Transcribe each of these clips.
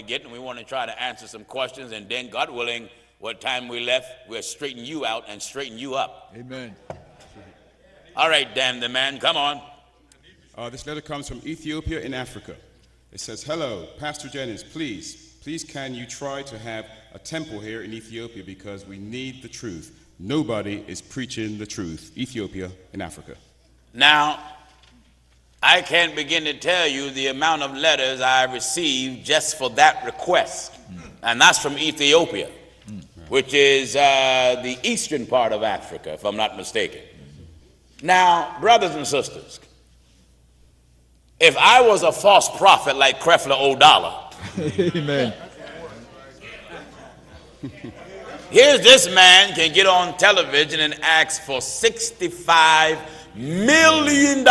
to get, and we want to try to answer some questions, and then, God willing, what time we left, we'll straighten you out and straighten you up. Amen. All right, Dan the man, come on. This letter comes from Ethiopia in Africa. It says, hello, Pastor Jennings, please can you try to have a temple here in Ethiopia because we need the truth. Nobody is preaching the truth. Ethiopia in Africa. Now, I can't begin to tell you the amount of letters I received just for that request. And that's from Ethiopia, which is the eastern part of Africa, if I'm not mistaken. Now, brothers and sisters, if I was a false prophet like Creflo O'Dollar, amen. Here's this man can get on television and ask for $65 million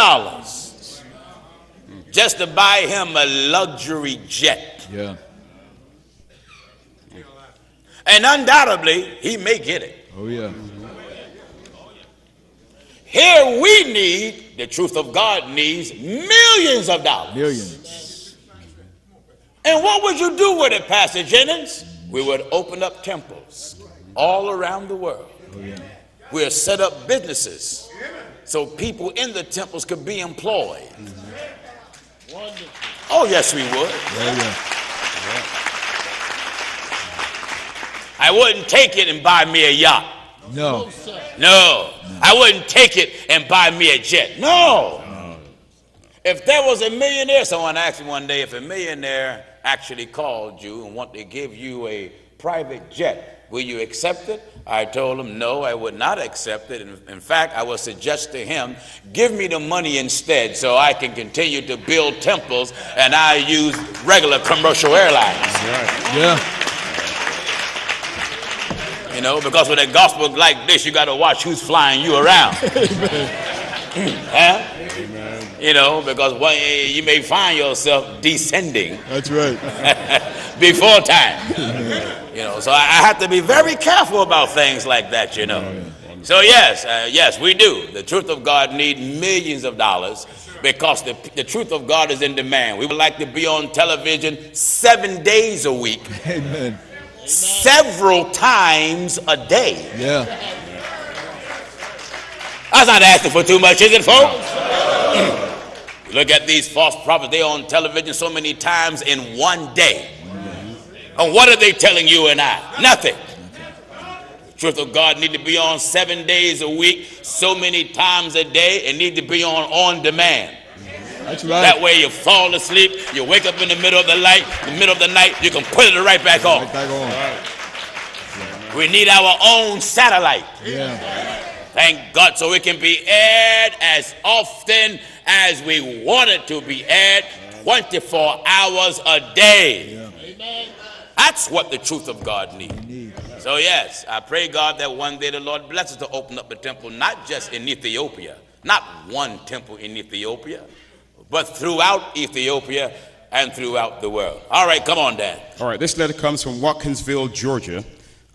just to buy him a luxury jet. Yeah. And undoubtedly, he may get it. Oh, yeah. Here we need, the truth of God needs millions of dollars. Millions. And what would you do with it, Pastor Jennings? We would open up temples all around the world. Oh, yeah. We'll set up businesses so people in the temples could be employed. Oh, yes, we would. Oh, yeah. I wouldn't take it and buy me a yacht. No. No. I wouldn't take it and buy me a jet. No. If there was a millionaire, someone asked me one day, if a millionaire actually called you and wanted to give you a private jet, will you accept it? I told him, no, I would not accept it. In fact, I would suggest to him, give me the money instead so I can continue to build temples and I use regular commercial airlines. Right. Yeah. You know, because with a gospel like this, you got to watch who's flying you around. Huh? Amen. You know, because you may find yourself descending. That's right. Before time. You know, so I have to be very careful about things like that, you know. So yes, we do. The truth of God needs millions of dollars because the truth of God is in demand. We would like to be on television 7 days a week. Amen. Several times a day. Yeah. That's not asking for too much, is it, folks? Look at these false prophets. They're on television so many times in one day. And what are they telling you and I? Nothing. The truth of God need to be on 7 days a week, so many times a day, and need to be on demand. That's right. That way you fall asleep, you wake up in the middle of the night, you can put it right back on. Right back on. We need our own satellite. Yeah. Thank God, so it can be aired as often as we want it to be aired, 24 hours a day. Yeah. That's what the truth of God needs. So yes, I pray God that one day the Lord blesses to open up a temple, not just in Ethiopia, not one temple in Ethiopia, but throughout Ethiopia and throughout the world. All right, come on, Dan. All right, this letter comes from Watkinsville, Georgia.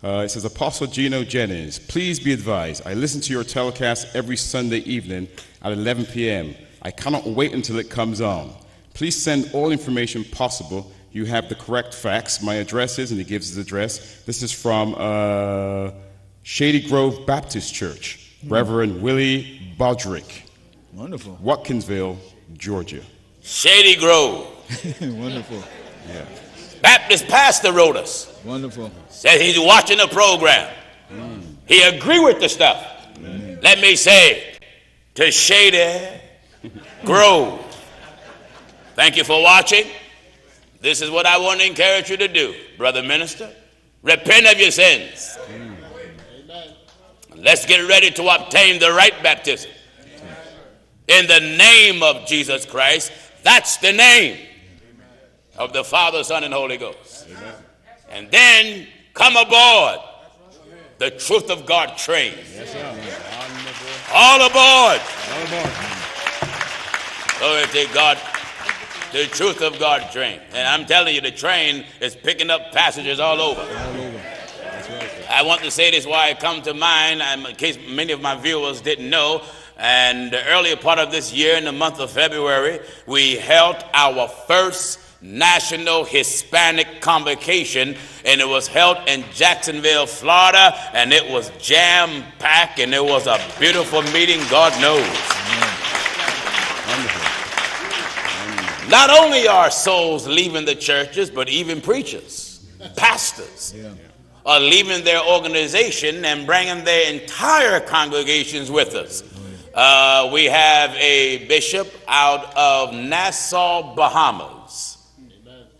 It says, Apostle Gino Jennings, please be advised. I listen to your telecast every Sunday evening at 11 p.m. I cannot wait until it comes on. Please send all information possible. You have the correct facts. My address is, and he gives his address. This is from Shady Grove Baptist Church, Reverend Willie Baldrick. Wonderful. Watkinsville, Georgia. Shady Grove. Wonderful. Yeah. Baptist pastor wrote us. Wonderful. Said he's watching the program. He agree with the stuff. Amen. Let me say to Shady Grove, thank you for watching. This is what I want to encourage you to do, brother minister. Repent of your sins. Let's get ready to obtain the right baptism. In the name of Jesus Christ. That's the name of the Father, Son, and Holy Ghost. Amen. And then come aboard the Truth of God train. Yes, sir. All aboard. All aboard. Glory to God. The Truth of God train. And I'm telling you, the train is picking up passengers all over. That's right, sir. I want to say this why it come to mind, in case many of my viewers didn't know. And the earlier part of this year, in the month of February, we held our first National Hispanic Convocation, and it was held in Jacksonville, Florida, and it was jam-packed, and it was a beautiful meeting, God knows. Not only are souls leaving the churches, but even preachers, pastors, are leaving their organization and bringing their entire congregations with us. We have a bishop out of Nassau, Bahamas.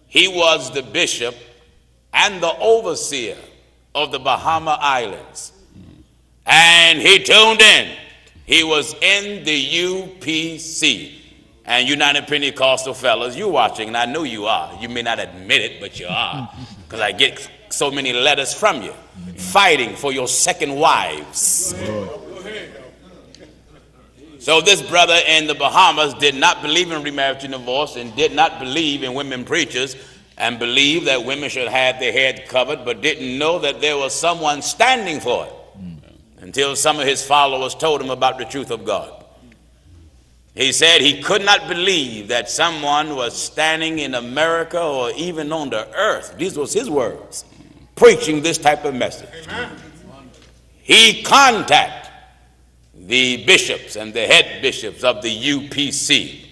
He was the bishop and the overseer of the Bahama Islands. And he tuned in. He was in the UPC. And United Pentecostal fellas, you watching, and I know you are. You may not admit it, but you are. Because I get so many letters from you. Fighting for your second wives. So this brother in the Bahamas did not believe in remarriage and divorce, and did not believe in women preachers, and believed that women should have their head covered, but didn't know that there was someone standing for it until some of his followers told him about the truth of God. He said he could not believe that someone was standing in America or even on the earth, these was his words, preaching this type of message. Amen. He contacted the bishops and the head bishops of the UPC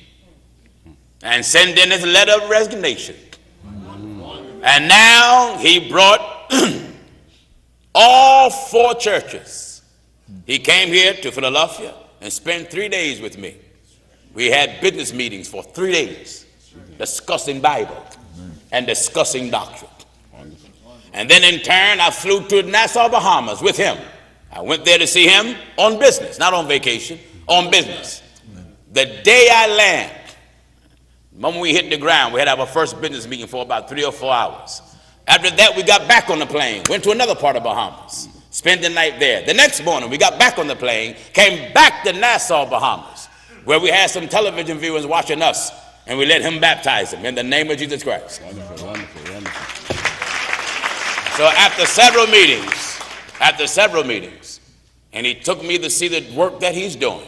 and sent in his letter of resignation. And now he brought all 4 churches. He came here to Philadelphia and spent 3 days with me. We had business meetings for 3 days, discussing Bible and discussing doctrine. And then in turn, I flew to Nassau, Bahamas with him. I went there to see him on business, not on vacation, on business. The day I landed, the moment we hit the ground, we had our first business meeting for about 3 or 4 hours. After that, we got back on the plane, went to another part of Bahamas, spent the night there. The next morning, we got back on the plane, came back to Nassau, Bahamas, where we had some television viewers watching us, and we let him baptize them in the name of Jesus Christ. Wonderful, wonderful, wonderful. So after several meetings, and he took me to see the work that he's doing,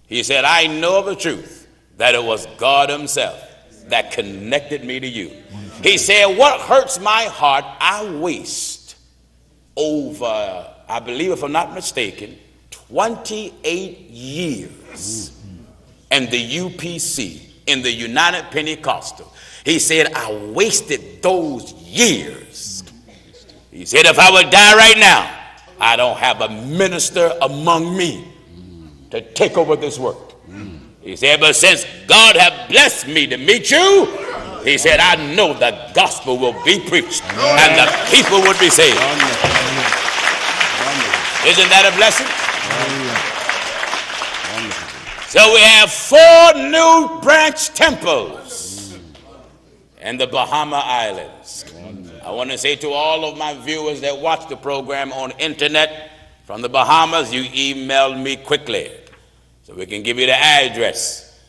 he said, I know of the truth that it was God himself that connected me to you. He said, what hurts my heart, I waste over, I believe if I'm not mistaken, 28 years in the UPC, in the United Pentecostal. He said, I wasted those years. He said, if I would die right now, I don't have a minister among me to take over this work. He said, but since God have blessed me to meet you, he said, I know the gospel will be preached and the people would be saved. Isn't that a blessing? So we have 4 new branch temples in the Bahama Islands. I want to say to all of my viewers that watch the program on internet from the Bahamas, you email me quickly so we can give you the address.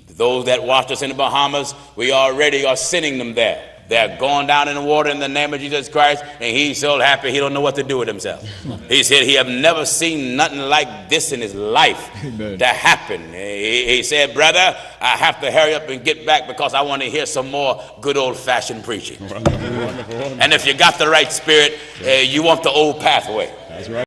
Those that watch us in the Bahamas, we already are sending them there. They're going down in the water in the name of Jesus Christ, and he's so happy he don't know what to do with himself. He said he have never seen nothing like this in his life to happen. He said, brother, I have to hurry up and get back because I want to hear some more good old-fashioned preaching. And if you got the right spirit, you want the old pathway. That's right.